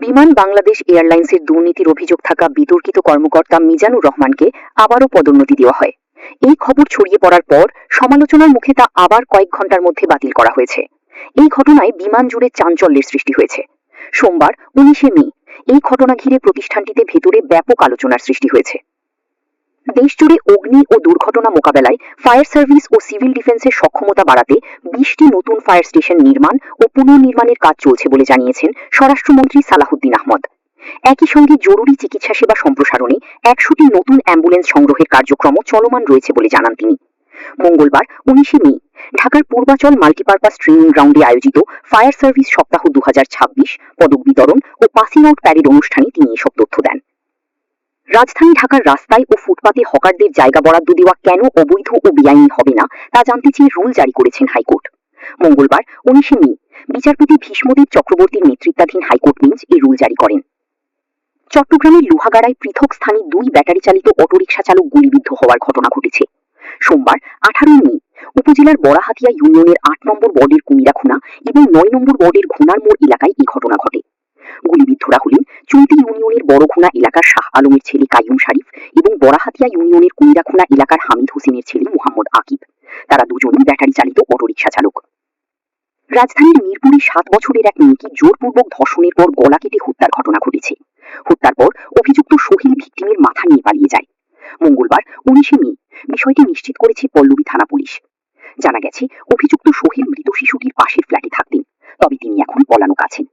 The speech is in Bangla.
বিমান বাংলাদেশ এয়ারলাইন্সের দুর্নীতির অভিযোগ থাকা বিতর্কিত কর্মকর্তা মিজানুর রহমানকে আবারও পদোন্নতি দেওয়া হয়। এই খবর ছড়িয়ে পড়ার পর সমালোচনার মুখে তা আবার কয়েক ঘন্টার মধ্যে বাতিল করা হয়েছে। এই ঘটনায় বিমান জুড়ে চাঞ্চল্যের সৃষ্টি হয়েছে। সোমবার 19 মে এই ঘটনা ঘিরে প্রতিষ্ঠানটিতে ভেতরে ব্যাপক আলোচনার সৃষ্টি হয়েছে। দেশজুড়ে অগ্নি ও দুর্ঘটনা মোকাবেলায় ফায়ার সার্ভিস ও সিভিল ডিফেন্সের সক্ষমতা বাড়াতে 20টি নতুন ফায়ার স্টেশন নির্মাণ ও পুনর্নির্মাণের কাজ চলছে বলে জানিয়েছেন স্বরাষ্ট্রমন্ত্রী সালাহুদ্দিন আহমদ। একই সঙ্গে জরুরি চিকিৎসা সেবা সম্প্রসারণে 100টি নতুন অ্যাম্বুলেন্স সংগ্রহের কার্যক্রমও চলমান রয়েছে বলে জানান তিনি। মঙ্গলবার 19 মে ঢাকার পূর্বাচল মাল্টিপারপাস ট্রেনিং গ্রাউন্ডে আয়োজিত ফায়ার সার্ভিস সপ্তাহ 2026 পদক বিতরণ ও পাসিং আউট প্যারেড অনুষ্ঠানে তিনি এসব তথ্য দেন। রাজধানী ঢাকার রাস্তায় ও ফুটপাতে হকারদের জায়গা বরাদ্দ দেওয়া কেন অবৈধ ও বেআইনি হবে না তা জানতে চেয়ে রুল জারি করেছেন হাইকোর্ট। মঙ্গলবার 19 মে বিচারপতি ভীষ্মদেব চক্রবর্তীর নেতৃত্বাধীন হাইকোর্ট বেঞ্চ এই রুল জারি করেন। চট্টগ্রামের লোহাগাড়ায় পৃথক স্থানে 2 ব্যাটারি চালিত অটোরিকশা চালক গুলিবিদ্ধ হওয়ার ঘটনা ঘটেছে। সোমবার 18 মে উপজেলার বড়াহাতিয়া ইউনিয়নের 8 নম্বর ওয়ার্ডের কুমিরাখুনা এবং 9 নম্বর ওয়ার্ডের ঘুনার মোড় এলাকায় এই ঘটনা ঘটে। গুলিবিদ্ধরা হলেন চুন্তি ইউনিয়নের বড়ঘুনা এলাকার শাহ আলমের ছেলে কাইয়ুম শরীফ এবং বড়াহাতিয়া ইউনিয়নের কুমিরাখুনা এলাকার হামিদ হোসেনের ছেলে মোহাম্মদ আকিব। তারা দুজনই ব্যাটারি চালিত অটোরিকশা চালক। রাজধানীর মিরপুরে 7 বছরের এক মেয়েকে জোরপূর্বক ধর্ষণের পর গলা কেটে হত্যার ঘটনা ঘটেছে। হত্যার পর অভিযুক্ত সোহেল ভিকটিমের মাথা নিয়ে পালিয়ে যায়। মঙ্গলবার 19 মে বিষয়টি নিশ্চিত করেছে পল্লবী থানা পুলিশ। জানা গেছে অভিযুক্ত সোহেল মৃত শিশুটির পাশের ফ্ল্যাটে থাকতেন, তবে তিনি এখন পলাতক আছেন।